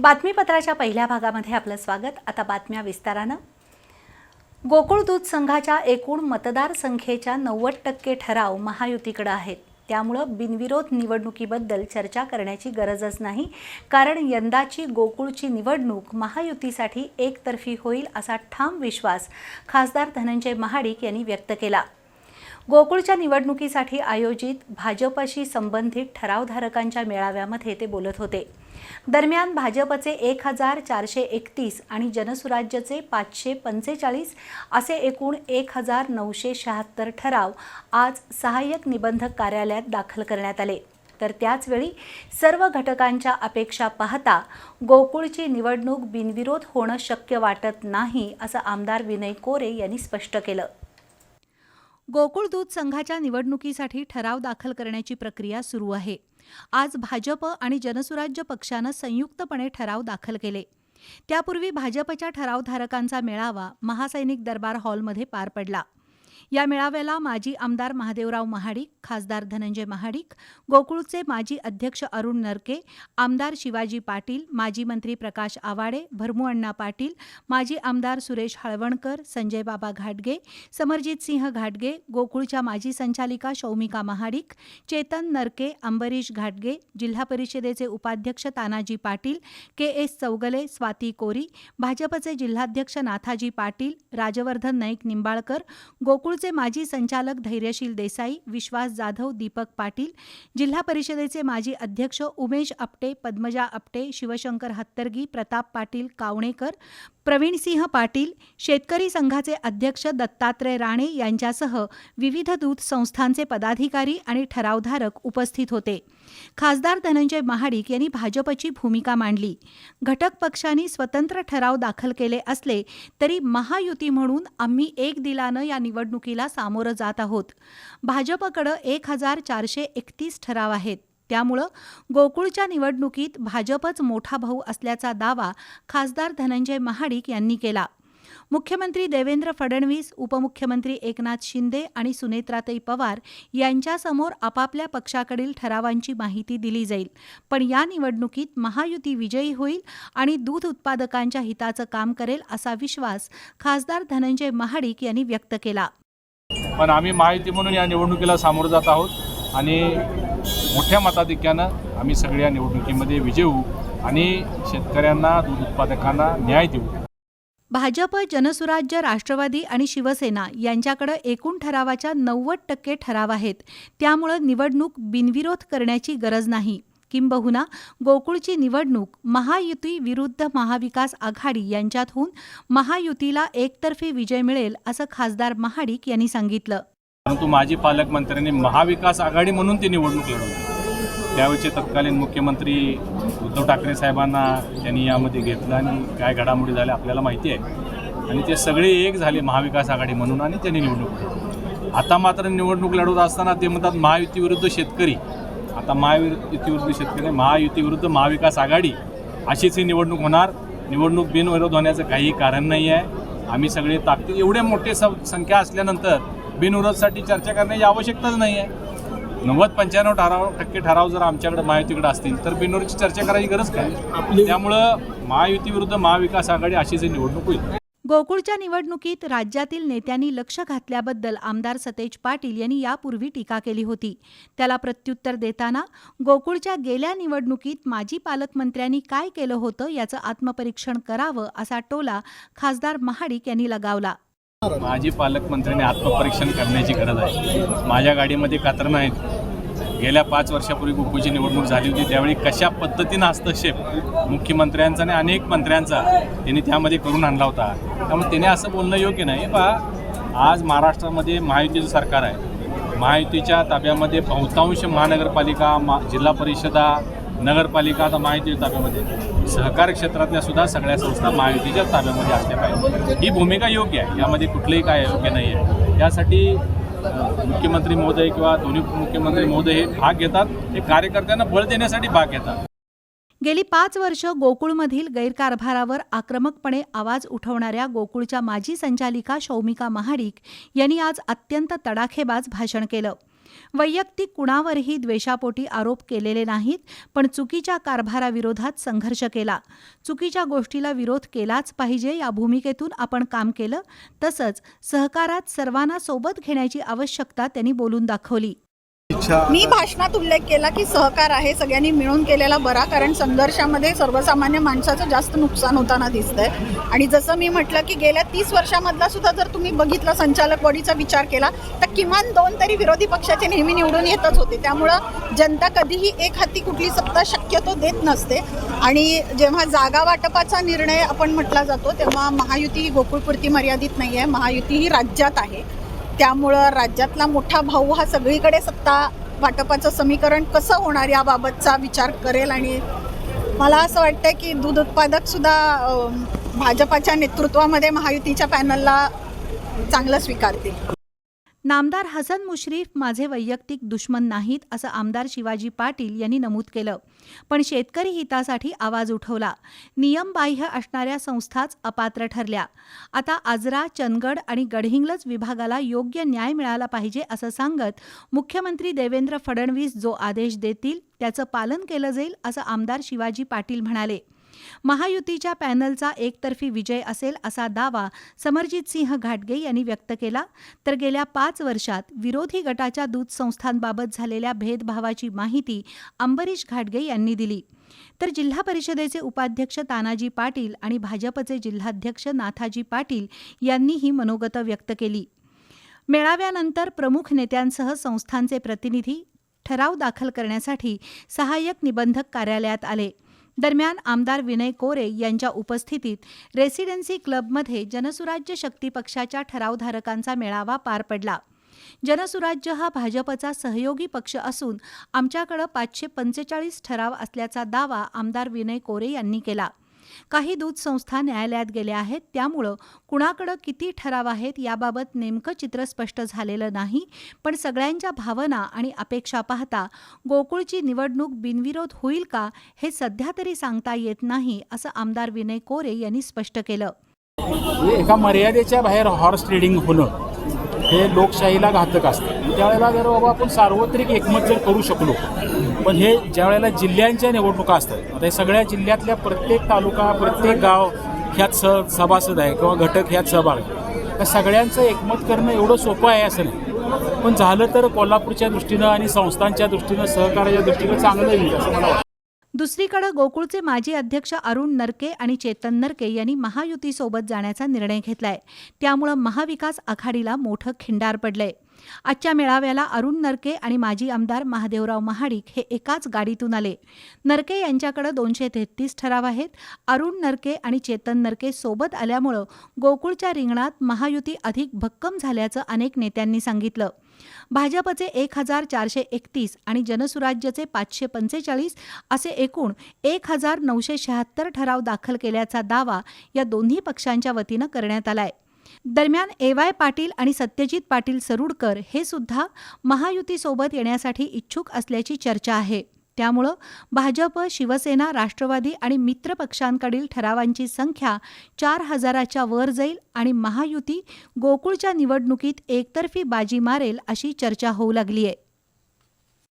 बातमीपत्राच्या पहिल्या भागामध्ये आपलं स्वागत। आता बातम्या विस्तारानं। गोकुळ दूध संघाच्या एकूण मतदारसंख्येच्या 90% ठराव महायुतीकडे आहेत। त्यामुळे बिनविरोध निवडणुकीबद्दल चर्चा करण्याची गरजच नाही, कारण यंदाची गोकुळची निवडणूक महायुतीसाठी एकतर्फी होईल असा ठाम विश्वास खासदार धनंजय महाडिक यांनी व्यक्त केला। गोकुळच्या निवडणुकीसाठी आयोजित भाजपशी संबंधित ठरावधारकांच्या मेळाव्यामध्ये ते बोलत होते। दरम्यान भाजपचे 1431 आणि जनसुराज्यचे 545 असे एकूण 1976 ठराव आज सहाय्यक निबंधक कार्यालयात दाखल करण्यात आले। तर त्याचवेळी सर्व घटकांच्या अपेक्षा पाहता गोकुळची निवडणूक बिनविरोध होणं शक्य वाटत नाही, असं आमदार विनय कोरे यांनी स्पष्ट केलं। गोकुळ दूध संघाच्या निवडणुकीसाठी ठराव दाखल करण्याची प्रक्रिया सुरू आहे। आज भाजप आणि जनसुराज्य पक्षानं संयुक्तपणे ठराव दाखल केले। त्यापूर्वी भाजपच्या ठरावधारकांचा मेळावा महासैनिक दरबार हॉलमध्ये पार पडला। या मेळाव्याला माजी आमदार महादेवराव महाडिक, खासदार धनंजय महाडिक, गोकुळचे माजी अध्यक्ष अरुण नरके, आमदार शिवाजी पाटील, माजी मंत्री प्रकाश आवाडे, भरमूअण्णा पाटील, माजी आमदार सुरेश हळवणकर, संजय बाबा घाटगे, समरजित सिंह घाटगे, गोकुळच्या माजी संचालिका शौमिका महाडिक, चेतन नरके, अंबरीश घाटगे, जिल्हा परिषदेचे उपाध्यक्ष तानाजी पाटील, के.एस. चौगले, स्वाती कोरी, भाजपचे जिल्हाध्यक्ष नाथाजी पाटील, राजवर्धन नाईक निंबाळकर, गोकुळचे माजी संचालक धैर्यशील देसाई, विश्वास जाधव, दीपक पाटील, जिल्हा परिषदेचे माजी अध्यक्ष उमेश आपटे, पद्मजा आपटे, शिवशंकर हत्तरगी, प्रताप पाटील कावणेकर, प्रवीणसिंह पाटील, शेतकरी संघाचे अध्यक्ष दत्तात्रय राणे यांच्यासह विविध दूध संस्थांचे पदाधिकारी आणि ठरावधारक उपस्थित होते। खासदार धनंजय महाडिक यांनी भाजपची भूमिका मांडली। घटक पक्षांनी स्वतंत्र ठराव दाखल केले असले तरी महायुती म्हणून आम्ही एक दिलानं या निवडणुकीला सामोरं जात आहोत। भाजपकडे 1431 ठराव आहेत। त्यामुळे गोकुळच्या निवडणुकीत भाजपच मोठा भाऊ असल्याचा दावा खासदार धनंजय महाडिक यांनी केला। मुख्यमंत्री देवेंद्र फडणवीस, उपमुख्यमंत्री एकनाथ शिंदे आणि सुनेत्राताई पवार यांच्यासमोर आपापल्या पक्षाकडील ठरावांची माहिती दिली जाईल, पण या निवडणुकीत महायुती विजयी होईल आणि दूध उत्पादकांच्या हिताचं काम करेल असा विश्वास खासदार धनंजय महाडिक यांनी व्यक्त केला। पण आम्ही महायुती म्हणून या निवडणुकीला सामोरं जात आहोत आणि मोठ्या मताधिक्यानं आम्ही सगळ्या निवडणुकीमध्ये विजयी होऊ आणि शेतकऱ्यांना, दूध उत्पादकांना न्याय देऊ। भाजप, जनसुराज्य, राष्ट्रवादी आणि शिवसेना यांच्याकडे एकूण ठरावाच्या 90% ठराव आहेत। त्यामुळे निवडणूक बिनविरोध करण्याची गरज नाही। किंबहुना गोकुळची निवडणूक महायुती विरुद्ध महाविकास आघाडी यांच्यात होऊन महायुतीला एकतर्फी विजय मिळेल, असं खासदार महाडिक यांनी सांगितलं। परंतु माजी पालकमंत्र्यांनी महाविकास आघाडी म्हणून ती निवडणूक लढवली। त्यावेळेचे तत्कालीन मुख्यमंत्री उद्धव ठाकरे साहेबांना त्यांनी यामध्ये घेतलं आणि काय घडामोडी झाल्या आपल्याला माहिती आहे आणि ते सगळे एक झाले महाविकास आघाडी म्हणून आणि त्यांनी निवडणूक लढवली। आता मात्र निवडणूक लढवत असताना ते म्हणतात महायुती विरुद्ध शेतकरी। आता महायुती विरुद्ध शेतकरी, महायुती विरुद्ध महाविकास आघाडी अशीच ही निवडणूक होणार। निवडणूक बिनविरोध होण्याचं काही कारण नाही आहे। आम्ही सगळे ताकद एवढे मोठे संख्या असल्यानंतर बिनविरोधसाठी चर्चा करण्याची आवश्यकताच नाही आहे। 90-95% ठराव जर आमच्याकडे महायुतीकडे असतील तर बिनविरोधची चर्चा करायची गरज काय? त्यामुळं महायुती विरुद्ध महाविकास आघाडी अशीच ही निवडणूक होईल। गोकुळच्या निवडणुकीत राज्यातील नेत्यांनी लक्ष घातल्याबद्दल आमदार सतेज पाटील यांनी यापूर्वी टीका केली होती। त्याला प्रत्युत्तर देताना गोकुळच्या गेल्या निवडणुकीत माजी पालकमंत्र्यांनी काय केलं होतं याचं आत्मपरीक्षण करावं असा टोला खासदार महाडिक यांनी लगावला। माजी पालकमंत्र्यांनी आत्मपरीक्षण करण्याची गरज आहे। माझ्या गाडीमध्ये कात्रणं आहेत। गेल्या 5 वर्षापूर्वी गोकुळची निवडणूक झाली होती, त्यावेळी कशा पद्धतीनं हस्तक्षेप मुख्यमंत्र्यांचा आणि अनेक मंत्र्यांचा त्यांनी त्यामध्ये करून आणला होता। त्यामुळे त्याने असं बोलणं योग्य नाही। आज महाराष्ट्रामध्ये महायुतीचं सरकार आहे। महायुतीच्या ताब्यामध्ये बहुतांश महानगरपालिका, जिल्हा परिषदा, नगरपालिका आता महायुतीच्या ताब्यामध्ये, सहकार क्षेत्रातल्या सुद्धा सगळ्या संस्था महायुतीच्या ताब्यामध्ये असल्या पाहिजे। ही भूमिका योग्य आहे, यामध्ये कुठलंही काय योग्य नाही आहे। यासाठी मुख्यमंत्री महोदय किंवा दोन्ही मुख्यमंत्री महोदय हे भाग घेतात, हे कार्यकर्त्यांना बळ देण्यासाठी भाग घेतात। गेली 5 वर्ष गोकुळमधील गैरकारभारावर आक्रमकपणे आवाज उठवणाऱ्या गोकुळच्या माजी संचालिका शौमिका महाडिक यांनी आज अत्यंत तडाखेबाज भाषण केलं। वैयक्तिक कुणावरही द्वेषापोटी आरोप केलेले नाहीत, पण चुकीच्या कारभाराविरोधात संघर्ष केला. चुकीच्या गोष्टीला विरोध केलाच पाहिजे या भूमिकेतून आपण काम केलं. तसंच सहकारात सर्वांना सोबत घेण्याची आवश्यकता त्यांनी बोलून दाखवली. मी भाषणात उल्लेख केला की सहकार आहे सगळ्यांनी मिळून केलेला बरा, कारण संघर्षामध्ये सर्वसामान्य माणसाचं जास्त नुकसान होताना दिसतंय. आणि जसं मी म्हटलं की गेल्या 30 वर्षामधला सुद्धा जर तुम्ही बघितलं संचालक बॉडीचा विचार केला तर किमान 2 तरी विरोधी पक्षाचे नेहमी निवडून येतच होते. त्यामुळं जनता कधीही एक हाती कुठली सत्ता शक्यतो देत नसते. आणि जेव्हा जागा वाटपाचा निर्णय आपण म्हटला जातो तेव्हा महायुती ही गोकुळपुरती मर्यादित नाही आहे, महायुती ही राज्यात आहे. त्यामुळं राज्यातला मोठा भाऊ हा सगळीकडे सत्ता वाटपाचं समीकरण कसं होणार याबाबतचा विचार करेल. आणि मला असं वाटतं की दूध उत्पादकसुद्धा भाजपाच्या नेतृत्वामध्ये महायुतीच्या पॅनलला चांगलं स्वीकारतील. नामदार हसन मुश्रीफ माझे वैयक्तिक दुश्मन नाहीत असं आमदार शिवाजी पाटील यांनी नमूद केलं. पण शेतकरी हितासाठी आवाज उठवला. नियमबाह्य असणाऱ्या संस्थाच अपात्र ठरल्या. आता आजरा, चंदगड आणि गडहिंग्लज विभागाला योग्य न्याय मिळाला पाहिजे असं सांगत मुख्यमंत्री देवेंद्र फडणवीस जो आदेश देतील त्याचं पालन केलं जाईल असं आमदार शिवाजी पाटील म्हणाले. महायुतीच्या पॅनलचा एकतर्फी विजय असेल असा दावा समरजितसिंह घाटगे यांनी व्यक्त केला. तर गेल्या 5 वर्षात विरोधी गटाच्या दूध संस्थांबाबत झालेल्या भेदभावाची माहिती अंबरीश घाटगे यांनी दिली. तर जिल्हा परिषदेचे उपाध्यक्ष तानाजी पाटील आणि भाजपचे जिल्हाध्यक्ष नाथाजी पाटील यांनीही मनोगतं व्यक्त केली. मेळाव्यानंतर प्रमुख नेत्यांसह संस्थांचे प्रतिनिधी ठराव दाखल करण्यासाठी सहाय्यक निबंधक कार्यालयात आले. दरम्यान आमदार विनय कोरे यांच्या उपस्थितीत रेसिडेन्सी क्लबमध्ये जनसुराज्य शक्ती पक्षाच्या ठरावधारकांचा मेळावा पार पडला. जनसुराज्य हा भाजपचा सहयोगी पक्ष असून आमच्याकडे 545 ठराव असल्याचा दावा आमदार विनय कोरे यांनी केला. काही दूध संस्था न्यायालयात गेल्या आहेत, त्यामुळं कुणाकडं किती ठराव आहेत याबाबत नेमकं चित्र स्पष्ट झालेलं नाही. पण सगळ्यांच्या भावना आणि अपेक्षा पाहता गोकुळची निवडणूक बिनविरोध होईल का हे सध्या तरी सांगता येत नाही असं आमदार विनय कोरे यांनी स्पष्ट केलं. एका मर्यादेच्या बाहेर हॉर्स ट्रेडिंग होणं हे लोकशाहीला घातक असतं. त्यावेळेला जर बाबा आपण सार्वत्रिक एकमत जर करू शकलो, पण हे ज्या वेळेला जिल्ह्यांच्या निवडणुका असतात, आता हे सगळ्या जिल्ह्यातल्या प्रत्येक तालुका, प्रत्येक गाव ह्यात सभासद आहे किंवा घटक ह्यात सहभाग आहे, त्या सगळ्यांचं एकमत करणं एवढं सोपं आहे असं नाही. पण झालं तर कोल्हापूरच्या दृष्टीनं आणि संस्थांच्या दृष्टीनं, सहकार्याच्या दृष्टीनं चांगलं येईल असं मला वाटतं. दुसरीकडे गोकुळचे माजी अध्यक्ष अरुण नरके आणि चेतन नरके यांनी महायुतीसोबत जाण्याचा निर्णय घेतलाय. त्यामुळे महाविकास आघाडीला मोठं खिंडार पडलंय. आजच्या मेळाव्याला अरुण नरके आणि माजी आमदार महादेवराव महाडिक हे एकाच गाडीतून आले. नरके यांच्याकडे 233 ठराव आहेत. अरुण नरके आणि चेतन नरके सोबत आल्यामुळं गोकुळच्या रिंगणात महायुती अधिक भक्कम झाल्याचं अनेक नेत्यांनी सांगितलं. भाजपचे 1431 आणि जनसुराज्यचे 545 असे एकूण 1976 ठराव दाखल केल्याचा दावा या दोन्ही पक्षांच्या वतीनं करण्यात आलाय. दरम्यान AY पाटील आणि सत्यजित पाटील सरुडकर हे सुद्धा महायुतीसोबत येण्यासाठी इच्छुक असल्याची चर्चा आहे. त्यामुळं भाजप, शिवसेना, राष्ट्रवादी आणि मित्र पक्षांकडील ठरावांची संख्या 4000च्या वर जाईल आणि महायुती गोकुळच्या निवडणुकीत एकतर्फी बाजी मारेल अशी चर्चा होऊ लागली आहे.